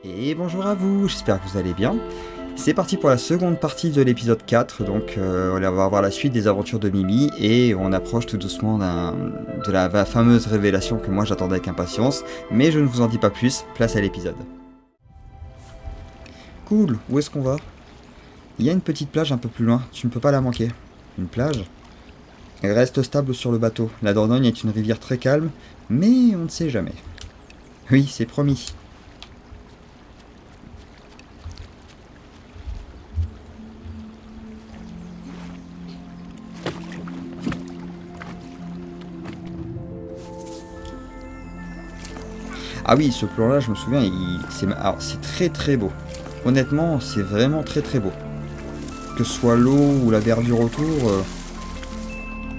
Et bonjour à vous, j'espère que vous allez bien. C'est parti pour la seconde partie de l'épisode 4, donc on va voir la suite des aventures de Mimi, et on approche tout doucement de la fameuse révélation que moi j'attendais avec impatience, mais je ne vous en dis pas plus, place à l'épisode. Cool, où est-ce qu'on va? Il y a une petite plage un peu plus loin, tu ne peux pas la manquer. Une plage? Elle reste stable sur le bateau, la Dordogne est une rivière très calme, mais on ne sait jamais. Oui, c'est promis. Ah oui, ce plan-là, je me souviens, c'est très très beau. Honnêtement, c'est vraiment très très beau. Que ce soit l'eau ou la verdure autour,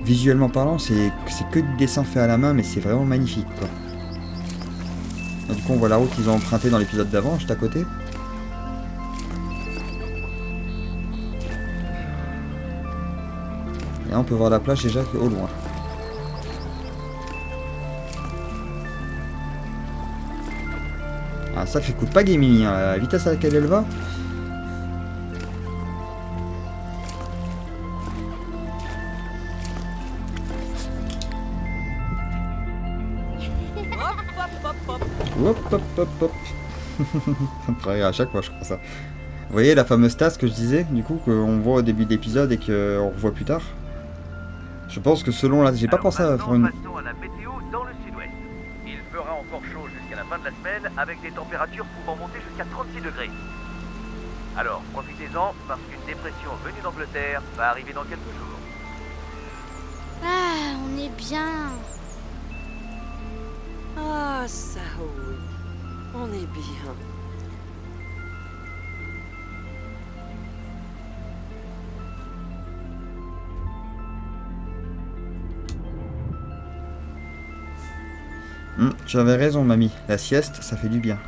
visuellement parlant, c'est que du dessin fait à la main, mais c'est vraiment magnifique, quoi. Et du coup, on voit la route qu'ils ont empruntée dans l'épisode d'avant, juste à côté. Et là, on peut voir la plage déjà au loin. Ah, ça fait coup de pagaie, Mimi, hein, la vitesse à laquelle elle va. Hop, hop, hop, hop. Pareil à chaque fois, je crois ça. Vous voyez la fameuse tasse que je disais, du coup, qu'on voit au début de l'épisode et qu'on revoit plus tard. Je pense que selon la... J'ai pas pensé à faire une... Passons à la météo dans le sud-ouest. Il fera encore chaud jusqu'à la fin de la semaine avec des températures pouvant monter jusqu'à 36 degrés. Alors, profitez-en parce qu'une dépression venue d'Angleterre va arriver dans quelques jours. Ah, on est bien. Ah, ça oui, on est bien. Tu avais raison, mamie. La sieste, ça fait du bien.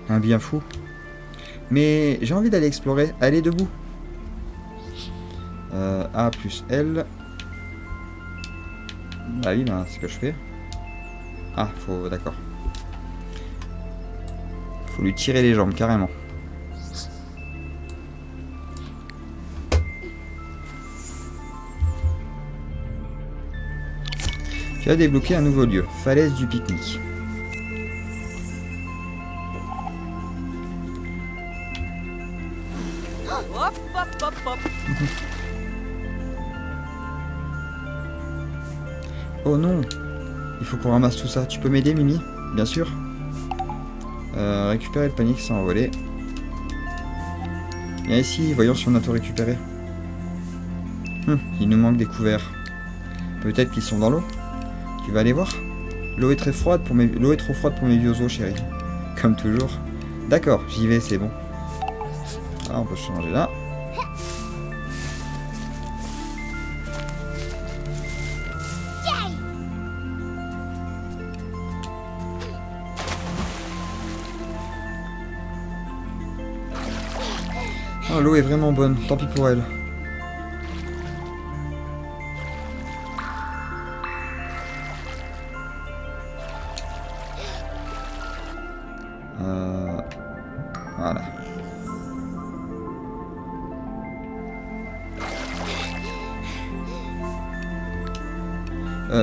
Un bien fou. Mais j'ai envie d'aller explorer. Allez, debout. A plus L. Bah oui, bah, c'est ce que je fais. Ah, faut... D'accord. Faut lui tirer les jambes, carrément. Tu as débloqué un nouveau lieu. Falaise du pique-nique. Hop, hop, hop, hop. Oh non! Il faut qu'on ramasse tout ça. Tu peux m'aider, Mimi? Bien sûr. Récupérer le panier qui s'est envolé. Viens ici, voyons si on a tout récupéré. Il nous manque des couverts. Peut-être qu'ils sont dans l'eau? Tu vas aller voir? L'eau est trop froide pour mes vieux os, chérie. Comme toujours. D'accord, j'y vais, c'est bon. Ah, on peut changer là. Oh, l'eau est vraiment bonne, tant pis pour elle. Voilà.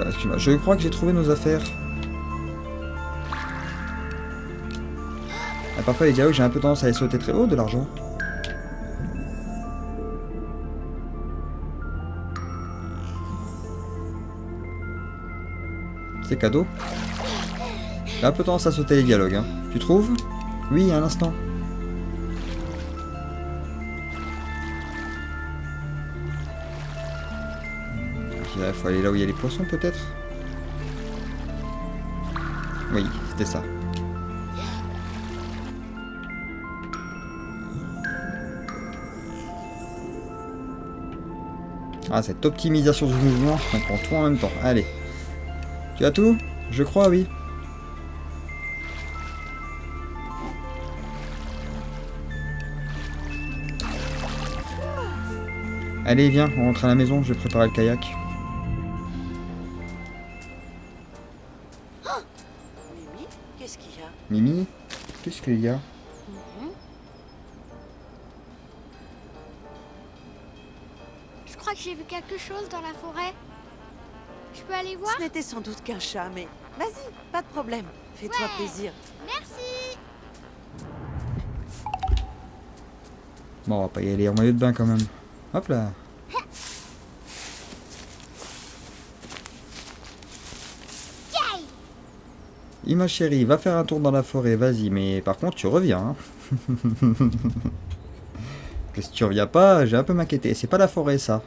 Excuse-moi, je crois que j'ai trouvé nos affaires. Ah, parfois les dialogues, j'ai un peu tendance à les sauter très haut de l'argent. C'est cadeau. J'ai un peu tendance à sauter les dialogues, hein. Tu trouves? Oui, un instant. Il faut aller là où il y a les poissons, peut-être? Oui, c'était ça. Ah, cette optimisation du mouvement, on prend tout en même temps. Allez. Tu as tout? Je crois, oui. Allez, viens, on rentre à la maison, je vais préparer le kayak. Mimi, qu'est-ce qu'il y a? Mimi, qu'est-ce Qu'est-ce qu'il y a? Je crois que j'ai vu quelque chose dans la forêt. Je peux aller voir? Ce n'était sans doute qu'un chat, mais vas-y, pas de problème. Fais-toi Ouais. plaisir. Merci. Bon, on va pas y aller en maillot de bain quand même. Hop là. Ma chérie, va faire un tour dans la forêt, vas-y, mais par contre tu reviens. Hein. Que si tu reviens pas, j'ai un peu m'inquiété. C'est pas la forêt ça.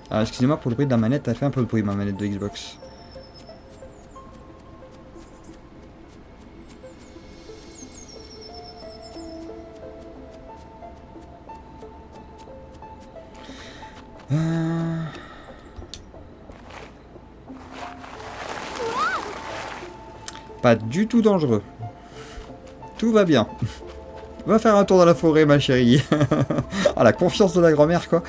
Alors excusez-moi pour le bruit de la manette, elle fait un peu de bruit ma manette de Xbox. Pas du tout dangereux. Tout va bien. Va faire un tour dans la forêt ma chérie. Ah la confiance de la grand-mère quoi.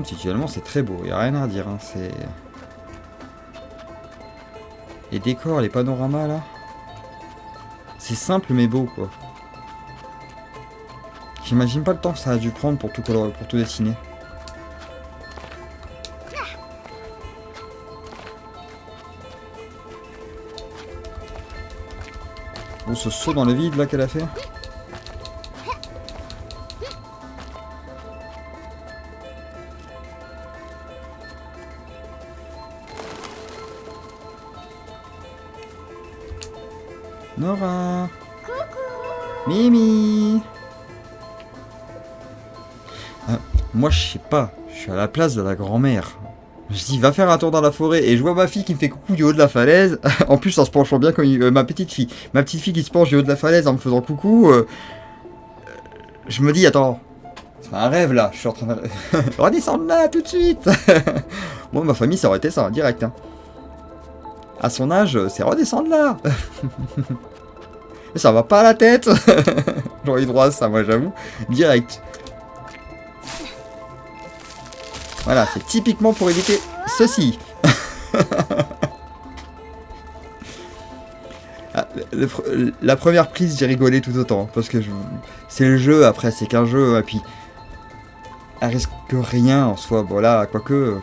Visuellement c'est très beau, il n'y a rien à dire. Hein. C'est... Les décors, les panoramas là. C'est simple mais beau quoi. J'imagine pas le temps que ça a dû prendre pour tout dessiner. Oh ce saut dans le vide là qu'elle a fait. Nora. Coucou. Mimi. Moi je sais pas, je suis à la place de la grand-mère. Je dis va faire un tour dans la forêt et je vois ma fille qui me fait coucou du haut de la falaise. En plus en se penchant bien comme ma petite fille qui se penche du haut de la falaise en me faisant coucou. Je me dis attends, c'est un rêve là, je suis en train de redescendre là tout de suite. Moi ma famille ça aurait été ça, direct. Hein. À son âge, c'est redescendre là. Mais ça va pas à la tête. J'aurais eu droit à ça moi j'avoue, direct. Voilà, c'est typiquement pour éviter ceci. Ah, la première prise, j'ai rigolé tout autant. Parce que c'est le jeu, après, c'est qu'un jeu. Et puis, elle risque rien en soi. Bon, là, quoique.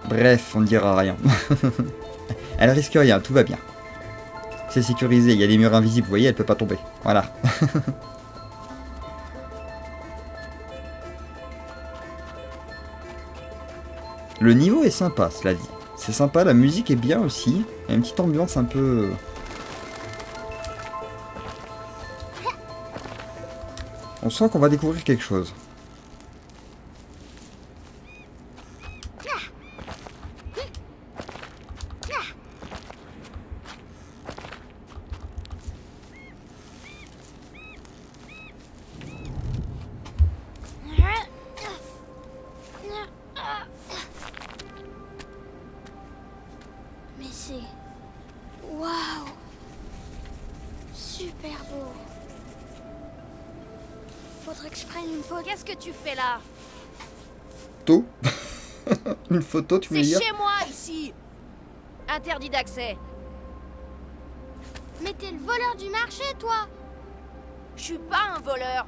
Bref, on ne dira rien. Elle risque rien, tout va bien. C'est sécurisé, il y a des murs invisibles, vous voyez, elle peut pas tomber. Voilà. Le niveau est sympa, cela dit. C'est sympa, la musique est bien aussi. Il y a une petite ambiance un peu... On sent qu'on va découvrir quelque chose. Mais c'est... Waouh! Super beau. Faudrait que je prenne une photo. Qu'est-ce que tu fais là? Photo. Une photo, tu veux C'est dire? chez moi, ici. Interdit d'accès. Mais t'es le voleur du marché, toi! Je suis pas un voleur.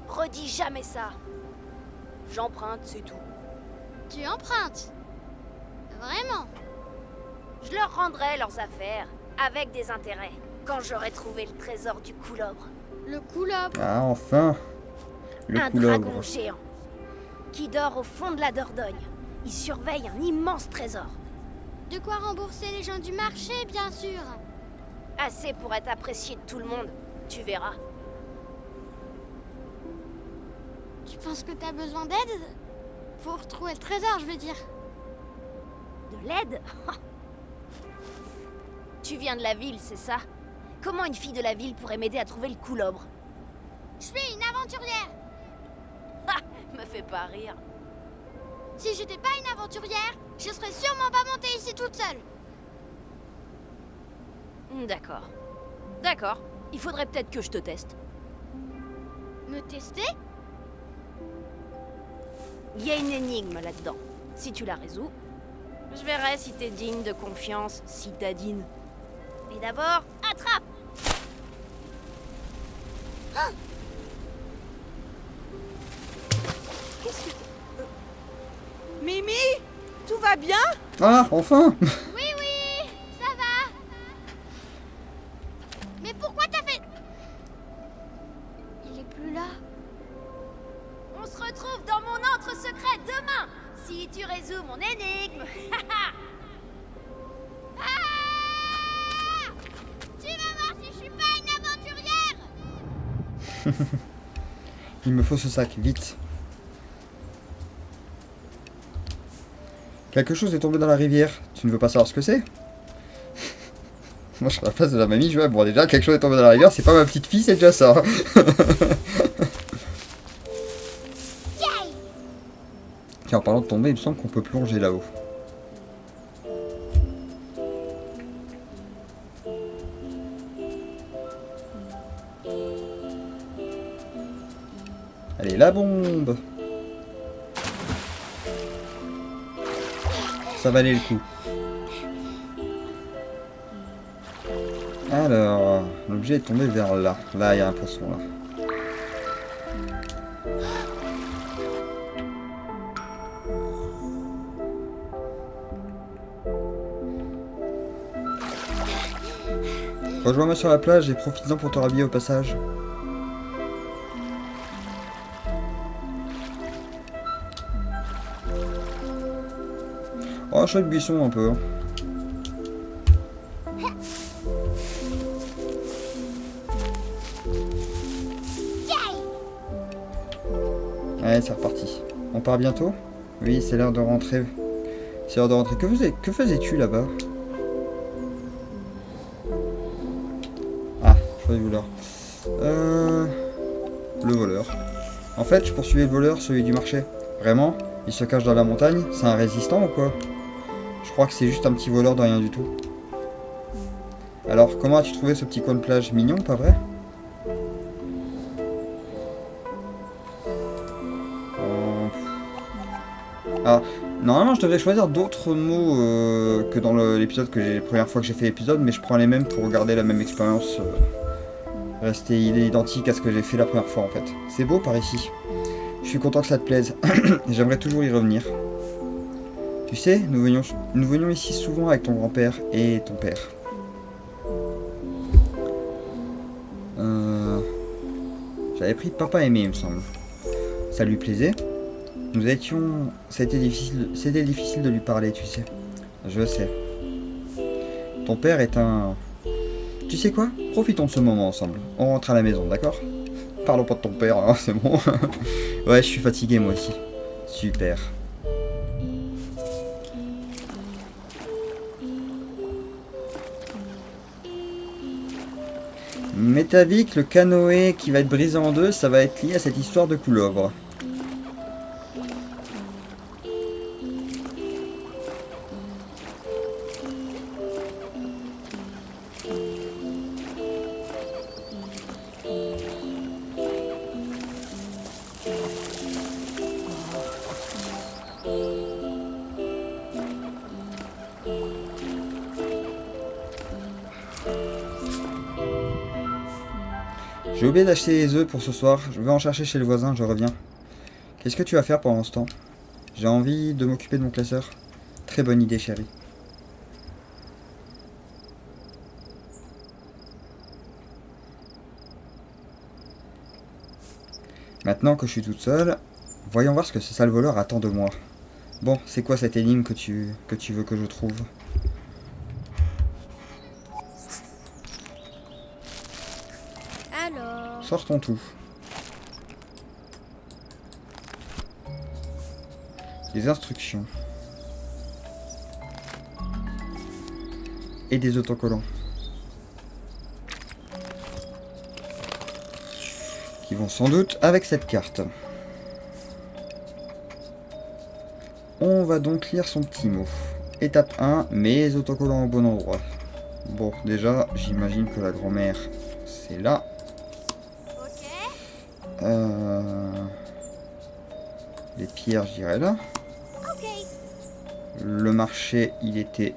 Redis jamais ça. J'emprunte, c'est tout. Tu empruntes? Vraiment? Je leur rendrai leurs affaires, avec des intérêts, quand j'aurai trouvé le trésor du coulobre. Le coulobre? Ah, enfin. Le Un coulobre. dragon géant, qui dort au fond de la Dordogne. Il surveille un immense trésor. De quoi rembourser les gens du marché, bien sûr. Assez pour être apprécié de tout le monde, tu verras. Tu penses que t'as besoin d'aide? Pour retrouver le trésor, je veux dire. De l'aide? Tu viens de la ville, c'est ça? Comment une fille de la ville pourrait m'aider à trouver le coulobre? Je suis une aventurière. Ah, me fais pas rire. Si j'étais pas une aventurière, je serais sûrement pas montée ici toute seule. D'accord. D'accord. Il faudrait peut-être que je te teste. Me tester? Il y a une énigme là-dedans. Si tu la résous, je verrai si t'es digne de confiance, citadine. Mais d'abord, attrape! Ah! Qu'est-ce que... Mimi, tout va bien? Ah, enfin! Oui, oui, ça va. Mais pourquoi t'as fait... Il est plus là. On se retrouve dans mon antre secret demain, si tu résous mon énigme. Ah! Tu vas voir si je suis pas une aventurière. Il me faut ce sac, vite. Quelque chose est tombé dans la rivière. Tu ne veux pas savoir ce que c'est? Moi, je suis à la place de la mamie, je vois, bon, déjà, quelque chose est tombé dans la rivière, c'est pas ma petite fille, c'est déjà ça. Tiens, en parlant de tomber, il me semble qu'on peut plonger là-haut. Allez, la bombe! Ça valait le coup. Alors, l'objet est tombé vers là. Là, il y a un poisson là. Rejoins-moi sur la plage et profites-en pour te rhabiller au passage. Oh, chouette buisson un peu. Allez, c'est reparti. On part bientôt? Oui, c'est l'heure de rentrer. C'est l'heure de rentrer. Que faisais-tu là-bas? Ah, choix du voleur. Le voleur. En fait, je poursuivais le voleur, celui du marché. Vraiment? Il se cache dans la montagne? C'est un résistant ou quoi? Je crois que c'est juste un petit voleur de rien du tout. Alors, comment as-tu trouvé ce petit coin de plage? Mignon, pas vrai? Ah, normalement je devrais choisir d'autres mots que dans l'épisode que j'ai, la première fois que j'ai fait l'épisode, mais je prends les mêmes pour garder la même expérience, rester identique à ce que j'ai fait la première fois en fait. C'est beau par ici. Je suis content que ça te plaise. J'aimerais toujours y revenir. Tu sais, nous venions ici souvent avec ton grand-père et ton père. J'avais pris Papa Aimé, il me semble. Ça lui plaisait? C'était difficile de lui parler, tu sais. Je sais. Ton père est un... Tu sais quoi? Profitons de ce moment ensemble. On rentre à la maison, d'accord? Parlons pas de ton père, hein, c'est bon. Ouais, je suis fatigué moi aussi. Super. Mais t'as vu que le canoë qui va être brisé en deux, ça va être lié à cette histoire de couleuvre. J'ai oublié d'acheter les œufs pour ce soir, je vais en chercher chez le voisin, je reviens. Qu'est-ce que tu vas faire pendant ce temps? J'ai envie de m'occuper de mon classeur. Très bonne idée, chérie. Maintenant que je suis toute seule, voyons voir ce que ce sale voleur attend de moi. Bon, c'est quoi cette énigme que tu veux que je trouve? Alors... Sors ton tout. Des instructions. Et des autocollants. Qui vont sans doute avec cette carte. On va donc lire son petit mot. Étape 1, mes autocollants au bon endroit. Bon, déjà, j'imagine que la grand-mère, c'est là. Ok. Les pierres, je dirais là. Ok. Le marché, il était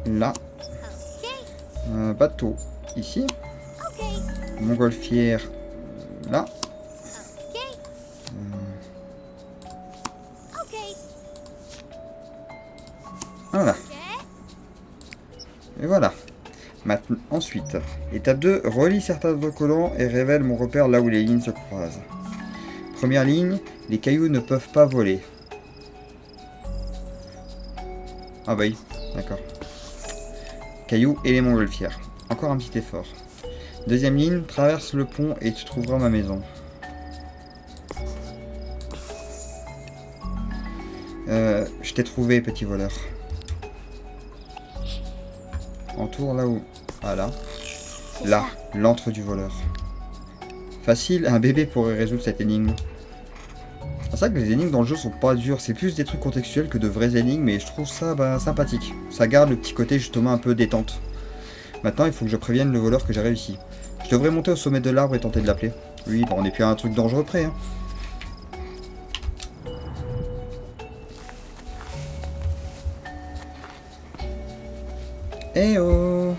là. Ok. Bateau, ici. Ok. Montgolfière, là. Ok. Ok. Voilà. Ok. Et voilà. Maintenant, ensuite, étape 2, relie certains autocollants et révèle mon repère là où les lignes se croisent. Première ligne, les cailloux ne peuvent pas voler. Ah bah oui, d'accord. Cailloux et les montgolfières. Encore un petit effort. Deuxième ligne, traverse le pont et tu trouveras ma maison. Je t'ai trouvé, petit voleur. Entoure là où... Voilà. Là, l'antre du voleur. Facile, un bébé pourrait résoudre cette énigme. C'est vrai que les énigmes dans le jeu sont pas dures, c'est plus des trucs contextuels que de vraies énigmes, et je trouve ça sympathique. Ça garde le petit côté justement un peu détente. Maintenant, il faut que je prévienne le voleur que j'ai réussi. Je devrais monter au sommet de l'arbre et tenter de l'appeler. Oui, bon, on n'est plus à un truc dangereux près. Hein. Eh oh!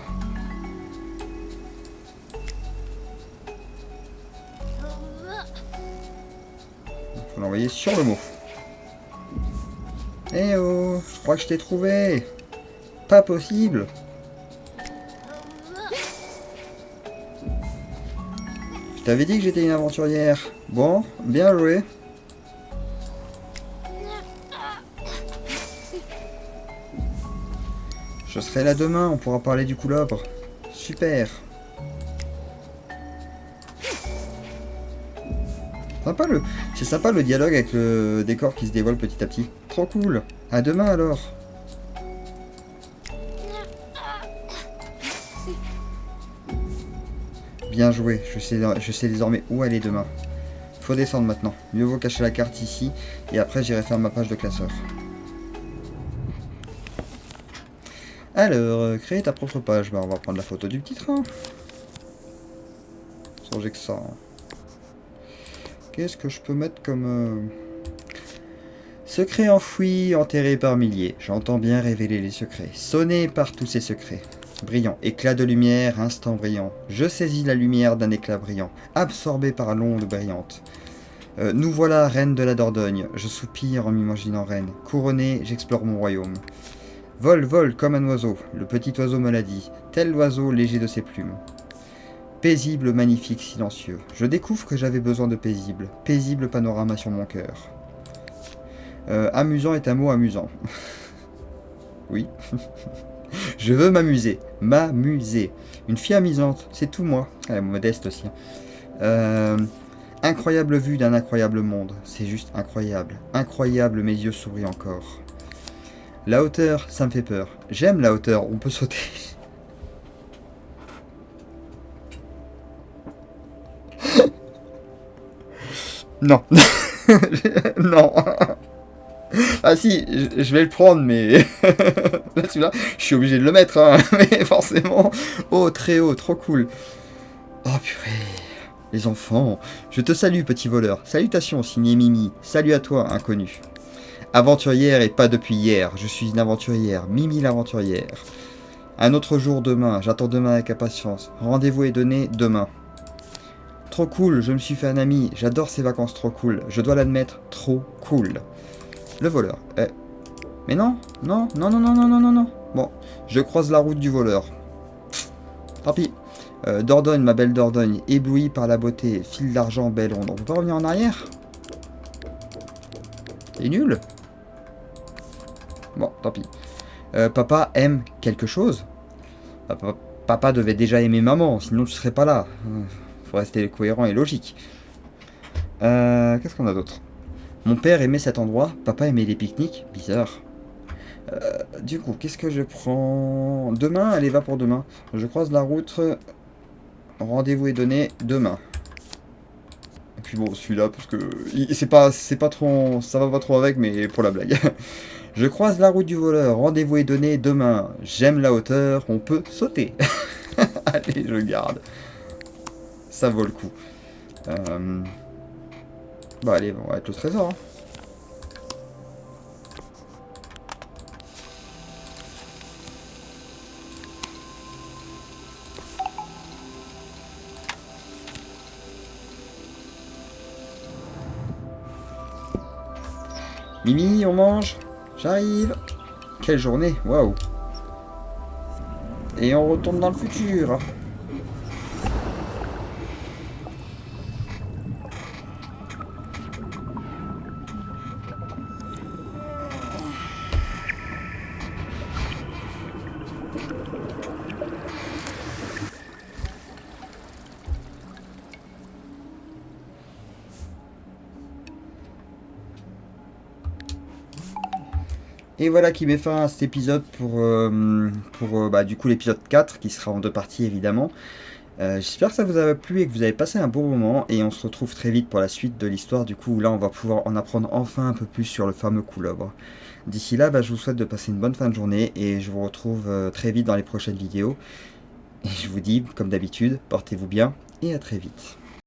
Faut l'envoyer sur le mot. Eh oh! Je crois que je t'ai trouvé! Pas possible! Je t'avais dit que j'étais une aventurière. Bon, bien joué. Je serai là demain, on pourra parler du coulobre. Super. C'est sympa le dialogue avec le décor qui se dévoile petit à petit. Trop cool. À demain alors. Bien joué, je sais désormais où aller demain. Faut descendre maintenant. Mieux vaut cacher la carte ici et après j'irai faire ma page de classeur. Alors, créer ta propre page. Bah, on va prendre la photo du petit train. Songez que ça. Hein. Qu'est-ce que je peux mettre comme... Secret enfoui, enterré par milliers. J'entends bien révéler les secrets. Sonné par tous ces secrets. Brillant, éclat de lumière, instant brillant. Je saisis la lumière d'un éclat brillant, absorbé par l'onde brillante. Nous voilà, reine de la Dordogne. Je soupire en m'imaginant reine. Couronnée, j'explore mon royaume. Vole, vole comme un oiseau, le petit oiseau me l'a dit, tel l'oiseau léger de ses plumes. Paisible, magnifique, silencieux. Je découvre que j'avais besoin de paisible. Paisible panorama sur mon cœur. Amusant est un mot amusant. Oui. Je veux m'amuser. M'amuser. Une fille amusante, c'est tout moi. Elle est modeste aussi. Incroyable vue d'un incroyable monde. C'est juste incroyable. Incroyable, mes yeux sourient encore. La hauteur, ça me fait peur. J'aime la hauteur, on peut sauter. Non. Non. Ah si, je vais le prendre, mais... Là, celui-là, je suis obligé de le mettre, hein. Mais forcément... Oh, très haut, trop cool. Oh, purée. Les enfants, je te salue, petit voleur. Salutations, signé Mimi. Salut à toi, inconnu. Aventurière et pas depuis hier. Je suis une aventurière. Mimi l'aventurière. Un autre jour demain. J'attends demain avec impatience. Rendez-vous est donné demain. Trop cool, je me suis fait un ami. J'adore ces vacances trop cool. Je dois l'admettre, trop cool. Le voleur. Mais non, non, non, non, non, non, non, non, non. Bon, je croise la route du voleur. Tant pis. Dordogne, ma belle Dordogne, éblouie par la beauté, fil d'argent, belle ronde. On peut pas revenir en arrière? C'est nul. Bon, tant pis. Papa aime quelque chose. Papa devait déjà aimer maman, sinon tu serais pas là. Faut rester cohérent et logique. Qu'est-ce qu'on a d'autre? Mon père aimait cet endroit, papa aimait les pique-niques. Bizarre. Du coup, qu'est-ce que je prends? Demain, allez, va pour demain. Je croise la route. Rendez-vous est donné demain. Et puis bon, celui-là, parce que c'est pas trop, ça va pas trop avec, mais pour la blague. Je croise la route du voleur. Rendez-vous est donné demain. J'aime la hauteur. On peut sauter. Allez, je garde. Ça vaut le coup. Bah allez, on va être le trésor. Hein. Mimi, on mange. J'arrive. Quelle journée, waouh. Et on retourne dans le futur. Et voilà qui met fin à cet épisode pour bah, du coup l'épisode 4 qui sera en 2 parties évidemment. J'espère que ça vous a plu et que vous avez passé un bon moment et on se retrouve très vite pour la suite de l'histoire. Du coup là on va pouvoir en apprendre enfin un peu plus sur le fameux couleuvre. D'ici là je vous souhaite de passer une bonne fin de journée et je vous retrouve très vite dans les prochaines vidéos. Et je vous dis comme d'habitude, portez-vous bien et à très vite.